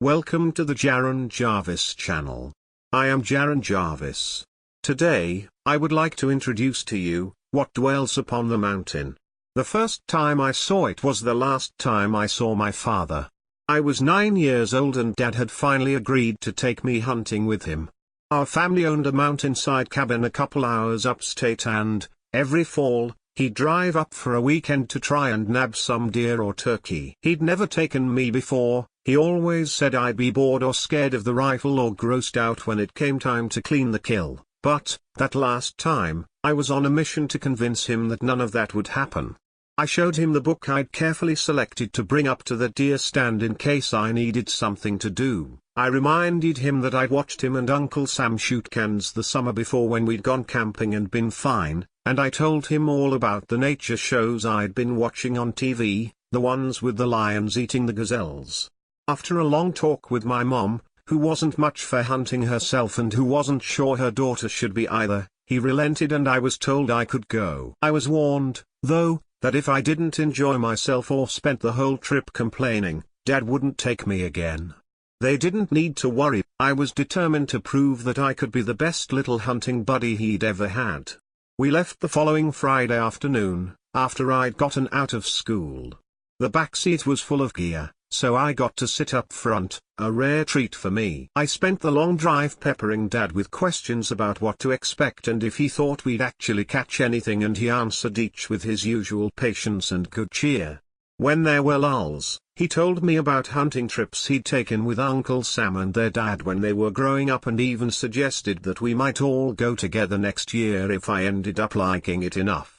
Welcome to the Jaron Jarvis channel. I am Jaron Jarvis. Today, I would like to introduce to you, what dwells upon the mountain. The first time I saw it was the last time I saw my father. I was 9 years old and Dad had finally agreed to take me hunting with him. Our family owned a mountainside cabin a couple hours upstate and, every fall, he'd drive up for a weekend to try and nab some deer or turkey. He'd never taken me before. He always said I'd be bored or scared of the rifle or grossed out when it came time to clean the kill, but, that last time, I was on a mission to convince him that none of that would happen. I showed him the book I'd carefully selected to bring up to the deer stand in case I needed something to do. I reminded him that I'd watched him and Uncle Sam shoot cans the summer before when we'd gone camping and been fine, and I told him all about the nature shows I'd been watching on TV, the ones with the lions eating the gazelles. After a long talk with my mom, who wasn't much for hunting herself and who wasn't sure her daughter should be either, he relented and I was told I could go. I was warned, though, that if I didn't enjoy myself or spent the whole trip complaining, Dad wouldn't take me again. They didn't need to worry, I was determined to prove that I could be the best little hunting buddy he'd ever had. We left the following Friday afternoon, after I'd gotten out of school. The backseat was full of gear, so I got to sit up front, a rare treat for me. I spent the long drive peppering Dad with questions about what to expect and if he thought we'd actually catch anything, and he answered each with his usual patience and good cheer. When there were lulls, he told me about hunting trips he'd taken with Uncle Sam and their dad when they were growing up, and even suggested that we might all go together next year if I ended up liking it enough.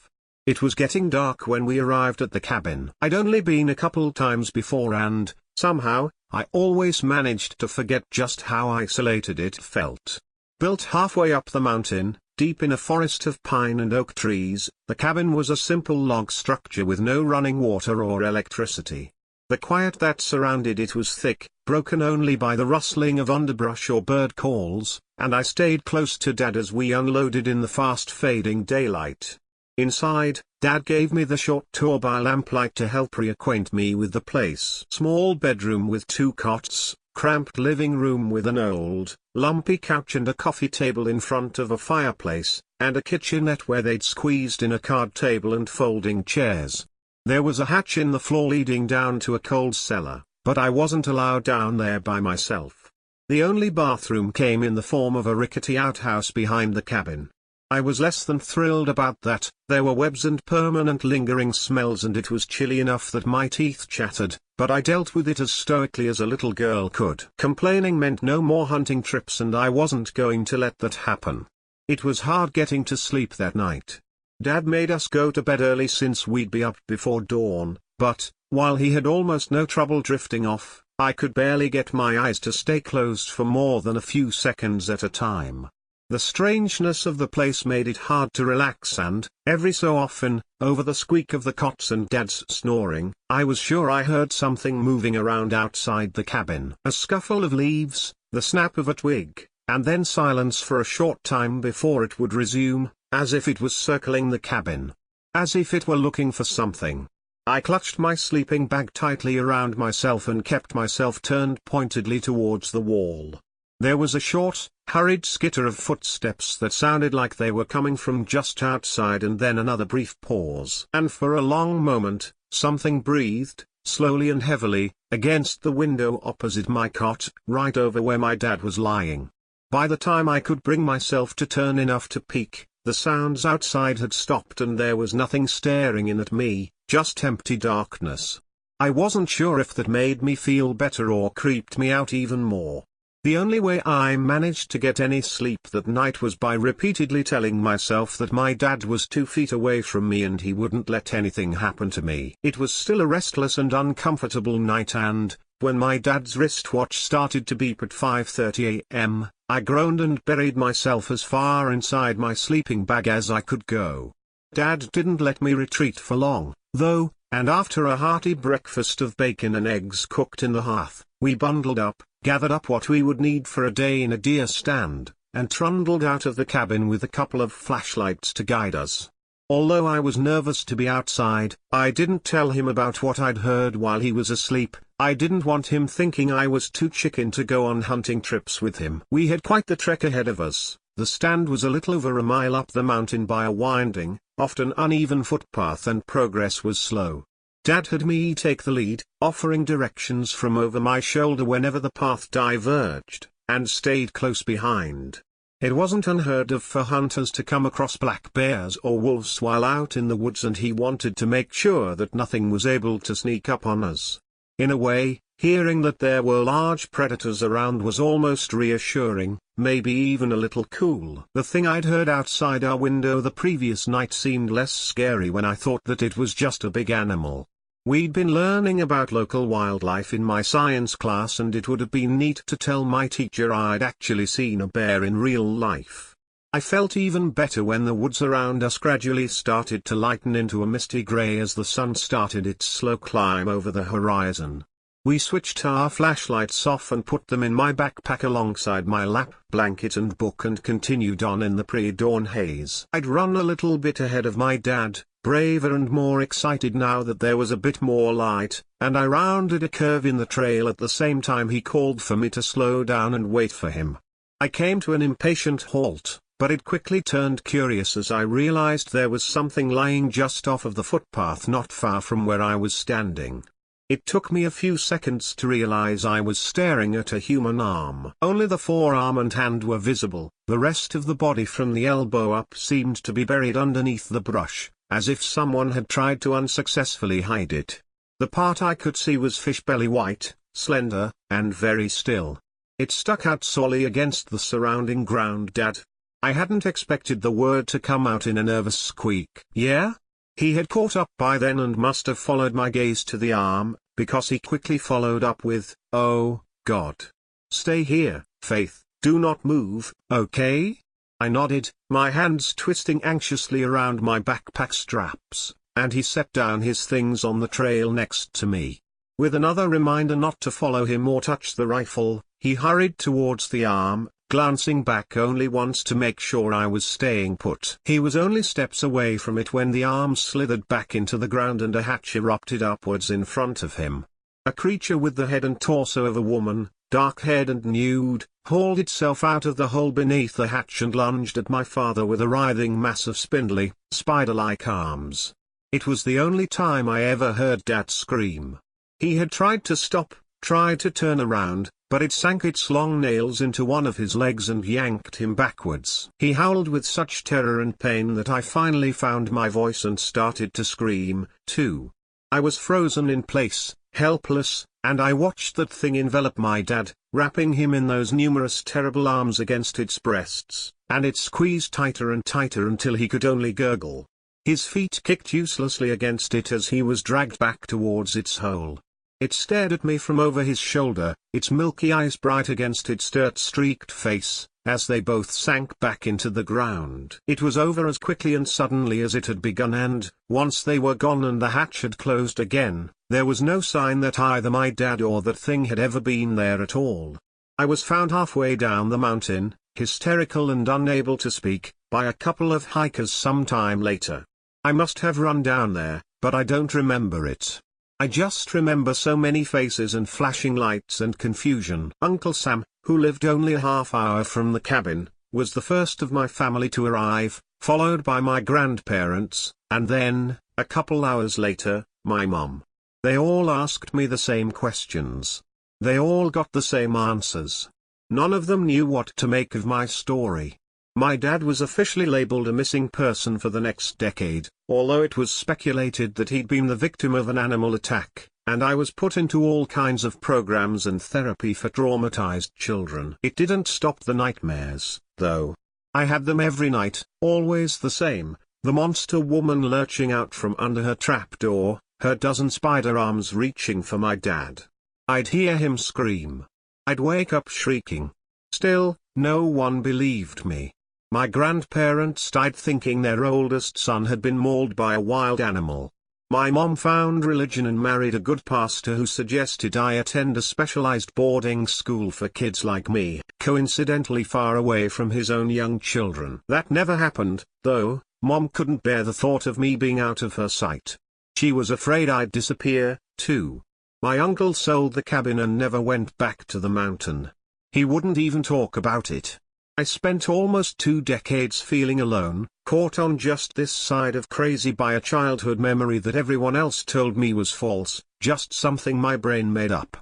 It was getting dark when we arrived at the cabin. I'd only been a couple times before and, somehow, I always managed to forget just how isolated it felt. Built halfway up the mountain, deep in a forest of pine and oak trees, the cabin was a simple log structure with no running water or electricity. The quiet that surrounded it was thick, broken only by the rustling of underbrush or bird calls, and I stayed close to Dad as we unloaded in the fast-fading daylight. Inside, Dad gave me the short tour by lamplight to help reacquaint me with the place. Small bedroom with 2 cots, cramped living room with an old, lumpy couch and a coffee table in front of a fireplace, and a kitchenette where they'd squeezed in a card table and folding chairs. There was a hatch in the floor leading down to a coal cellar, but I wasn't allowed down there by myself. The only bathroom came in the form of a rickety outhouse behind the cabin. I was less than thrilled about that. There were webs and permanent lingering smells and it was chilly enough that my teeth chattered, but I dealt with it as stoically as a little girl could. Complaining meant no more hunting trips and I wasn't going to let that happen. It was hard getting to sleep that night. Dad made us go to bed early since we'd be up before dawn, but, while he had almost no trouble drifting off, I could barely get my eyes to stay closed for more than a few seconds at a time. The strangeness of the place made it hard to relax and, every so often, over the squeak of the cots and Dad's snoring, I was sure I heard something moving around outside the cabin. A scuffle of leaves, the snap of a twig, and then silence for a short time before it would resume, as if it was circling the cabin. As if it were looking for something. I clutched my sleeping bag tightly around myself and kept myself turned pointedly towards the wall. There was a short, hurried skitter of footsteps that sounded like they were coming from just outside, and then another brief pause. And for a long moment, something breathed, slowly and heavily, against the window opposite my cot, right over where my dad was lying. By the time I could bring myself to turn enough to peek, the sounds outside had stopped and there was nothing staring in at me, just empty darkness. I wasn't sure if that made me feel better or creeped me out even more. The only way I managed to get any sleep that night was by repeatedly telling myself that my dad was 2 feet away from me and he wouldn't let anything happen to me. It was still a restless and uncomfortable night and, when my dad's wristwatch started to beep at 5:30 a.m., I groaned and buried myself as far inside my sleeping bag as I could go. Dad didn't let me retreat for long, though, and after a hearty breakfast of bacon and eggs cooked in the hearth, we bundled up, gathered up what we would need for a day in a deer stand, and trundled out of the cabin with a couple of flashlights to guide us. Although I was nervous to be outside, I didn't tell him about what I'd heard while he was asleep, I didn't want him thinking I was too chicken to go on hunting trips with him. We had quite the trek ahead of us. The stand was a little over a mile up the mountain by a winding, often uneven footpath, and progress was slow. Dad had me take the lead, offering directions from over my shoulder whenever the path diverged, and stayed close behind. It wasn't unheard of for hunters to come across black bears or wolves while out in the woods, and he wanted to make sure that nothing was able to sneak up on us. In a way, hearing that there were large predators around was almost reassuring, maybe even a little cool. The thing I'd heard outside our window the previous night seemed less scary when I thought that it was just a big animal. We'd been learning about local wildlife in my science class, and it would have been neat to tell my teacher I'd actually seen a bear in real life. I felt even better when the woods around us gradually started to lighten into a misty grey as the sun started its slow climb over the horizon. We switched our flashlights off and put them in my backpack alongside my lap blanket and book, and continued on in the pre-dawn haze. I'd run a little bit ahead of my dad, braver and more excited now that there was a bit more light, and I rounded a curve in the trail at the same time he called for me to slow down and wait for him. I came to an impatient halt, but it quickly turned curious as I realized there was something lying just off of the footpath not far from where I was standing. It took me a few seconds to realize I was staring at a human arm. Only the forearm and hand were visible, the rest of the body from the elbow up seemed to be buried underneath the brush, as if someone had tried to unsuccessfully hide it. The part I could see was fish-belly white, slender, and very still. It stuck out sorely against the surrounding ground. Dad. I hadn't expected the word to come out in a nervous squeak. Yeah? He had caught up by then and must have followed my gaze to the arm, because he quickly followed up with, "Oh, God. Stay here, Faith, do not move, okay?" I nodded, my hands twisting anxiously around my backpack straps, and he set down his things on the trail next to me. With another reminder not to follow him or touch the rifle, he hurried towards the arm, glancing back only once to make sure I was staying put. He was only steps away from it when the arm slithered back into the ground and a hatch erupted upwards in front of him. A creature with the head and torso of a woman, dark-haired and nude, hauled itself out of the hole beneath the hatch and lunged at my father with a writhing mass of spindly, spider-like arms. It was the only time I ever heard Dad scream. He had tried to stop, tried to turn around, but it sank its long nails into one of his legs and yanked him backwards. He howled with such terror and pain that I finally found my voice and started to scream, too. I was frozen in place, helpless, and I watched that thing envelop my dad, wrapping him in those numerous terrible arms against its breasts, and it squeezed tighter and tighter until he could only gurgle. His feet kicked uselessly against it as he was dragged back towards its hole. It stared at me from over his shoulder, its milky eyes bright against its dirt-streaked face, as they both sank back into the ground. It was over as quickly and suddenly as it had begun, and, once they were gone and the hatch had closed again, there was no sign that either my dad or that thing had ever been there at all. I was found halfway down the mountain, hysterical and unable to speak, by a couple of hikers some time later. I must have run down there, but I don't remember it. I just remember so many faces and flashing lights and confusion. Uncle Sam, who lived only a half hour from the cabin, was the first of my family to arrive, followed by my grandparents, and then, a couple hours later, my mom. They all asked me the same questions. They all got the same answers. None of them knew what to make of my story. My dad was officially labeled a missing person for the next decade, although it was speculated that he'd been the victim of an animal attack, and I was put into all kinds of programs and therapy for traumatized children. It didn't stop the nightmares, though. I had them every night, always the same, the monster woman lurching out from under her trapdoor, her dozen spider arms reaching for my dad. I'd hear him scream. I'd wake up shrieking. Still, no one believed me. My grandparents died thinking their oldest son had been mauled by a wild animal. My mom found religion and married a good pastor who suggested I attend a specialized boarding school for kids like me, coincidentally far away from his own young children. That never happened, though. Mom couldn't bear the thought of me being out of her sight. She was afraid I'd disappear, too. My uncle sold the cabin and never went back to the mountain. He wouldn't even talk about it. I spent almost 2 decades feeling alone, caught on just this side of crazy by a childhood memory that everyone else told me was false, just something my brain made up.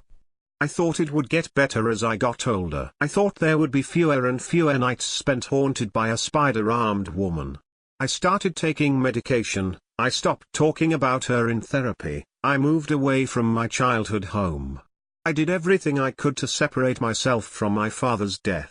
I thought it would get better as I got older. I thought there would be fewer and fewer nights spent haunted by a spider-armed woman. I started taking medication, I stopped talking about her in therapy, I moved away from my childhood home. I did everything I could to separate myself from my father's death.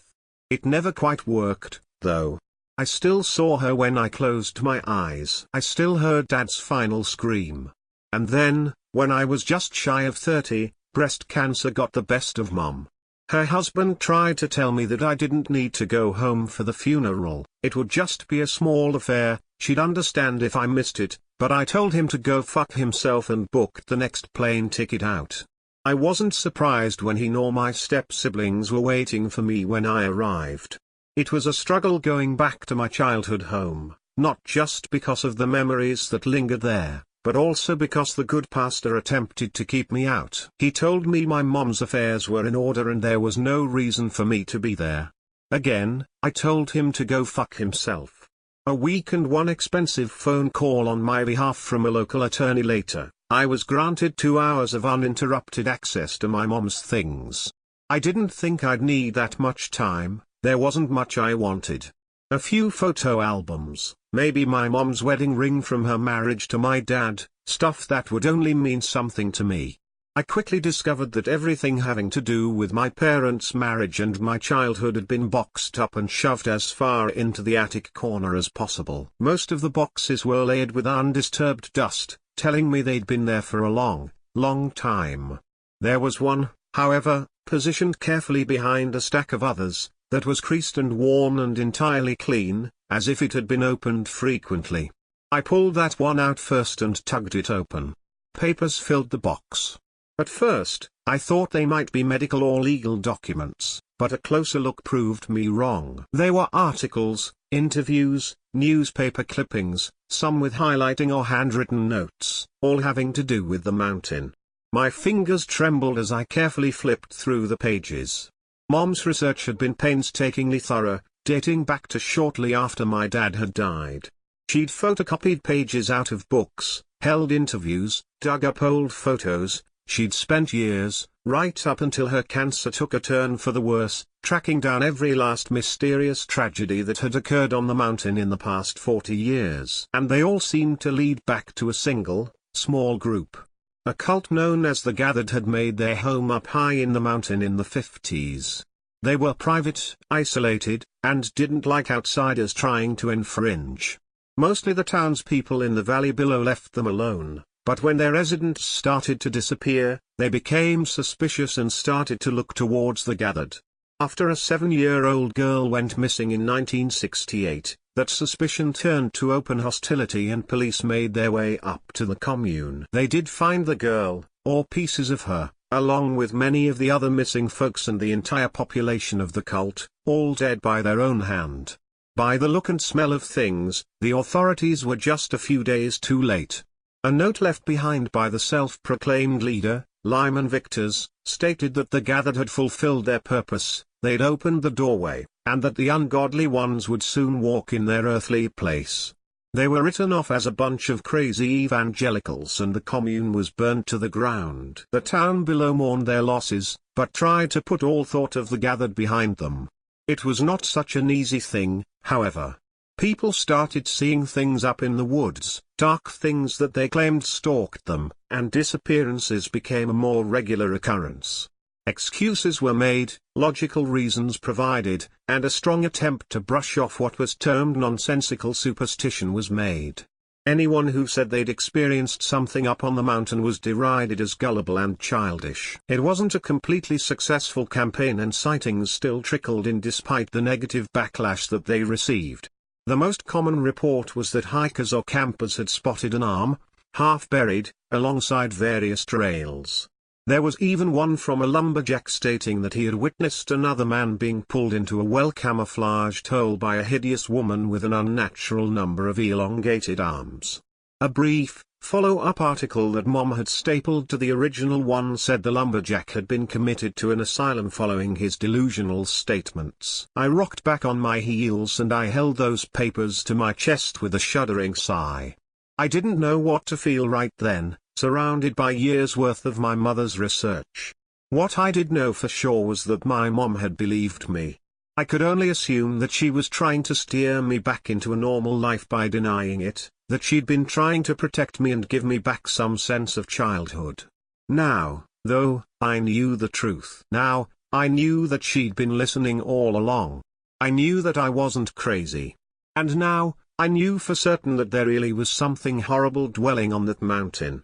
It never quite worked, though. I still saw her when I closed my eyes. I still heard Dad's final scream. And then, when I was just shy of 30, breast cancer got the best of Mom. Her husband tried to tell me that I didn't need to go home for the funeral, it would just be a small affair, she'd understand if I missed it, but I told him to go fuck himself and booked the next plane ticket out. I wasn't surprised when he nor my step-siblings were waiting for me when I arrived. It was a struggle going back to my childhood home, not just because of the memories that lingered there, but also because the good pastor attempted to keep me out. He told me my mom's affairs were in order and there was no reason for me to be there. Again, I told him to go fuck himself. A week and one expensive phone call on my behalf from a local attorney later, I was granted 2 hours of uninterrupted access to my mom's things. I didn't think I'd need that much time, there wasn't much I wanted. A few photo albums, maybe my mom's wedding ring from her marriage to my dad, stuff that would only mean something to me. I quickly discovered that everything having to do with my parents' marriage and my childhood had been boxed up and shoved as far into the attic corner as possible. Most of the boxes were laid with undisturbed dust, telling me they'd been there for a long, long time. There was one, however, positioned carefully behind a stack of others, that was creased and worn and entirely clean, as if it had been opened frequently. I pulled that one out first and tugged it open. Papers filled the box. At first, I thought they might be medical or legal documents, but a closer look proved me wrong. They were articles, interviews, newspaper clippings, some with highlighting or handwritten notes, all having to do with the mountain. My fingers trembled as I carefully flipped through the pages. Mom's research had been painstakingly thorough, dating back to shortly after my dad had died. She'd photocopied pages out of books, held interviews, dug up old photos. She'd spent years, right up until her cancer took a turn for the worse, tracking down every last mysterious tragedy that had occurred on the mountain in the past 40 years. And they all seemed to lead back to a single, small group. A cult known as the Gathered had made their home up high in the mountain in the 50s. They were private, isolated, and didn't like outsiders trying to infringe. Mostly the townspeople in the valley below left them alone, but when their residents started to disappear, they became suspicious and started to look towards the Gathered. After a 7-year-old girl went missing in 1968, that suspicion turned to open hostility and police made their way up to the commune. They did find the girl, or pieces of her, along with many of the other missing folks and the entire population of the cult, all dead by their own hand. By the look and smell of things, the authorities were just a few days too late. A note left behind by the self-proclaimed leader, Lyman Victors, stated that the Gathered had fulfilled their purpose, they'd opened the doorway, and that the ungodly ones would soon walk in their earthly place. They were written off as a bunch of crazy evangelicals and the commune was burned to the ground. The town below mourned their losses, but tried to put all thought of the Gathered behind them. It was not such an easy thing, however. People started seeing things up in the woods, dark things that they claimed stalked them, and disappearances became a more regular occurrence. Excuses were made, logical reasons provided, and a strong attempt to brush off what was termed nonsensical superstition was made. Anyone who said they'd experienced something up on the mountain was derided as gullible and childish. It wasn't a completely successful campaign and sightings still trickled in despite the negative backlash that they received. The most common report was that hikers or campers had spotted an arm, half buried, alongside various trails. There was even one from a lumberjack stating that he had witnessed another man being pulled into a well-camouflaged hole by a hideous woman with an unnatural number of elongated arms. A brief, Follow-up article that Mom had stapled to the original one said the lumberjack had been committed to an asylum following his delusional statements. I rocked back on my heels and I held those papers to my chest with a shuddering sigh. I didn't know what to feel right then, surrounded by years' worth of my mother's research. What I did know for sure was that my mom had believed me. I could only assume that she was trying to steer me back into a normal life by denying it, that she'd been trying to protect me and give me back some sense of childhood. Now, though, I knew the truth. Now, I knew that she'd been listening all along. I knew that I wasn't crazy. And now, I knew for certain that there really was something horrible dwelling on that mountain.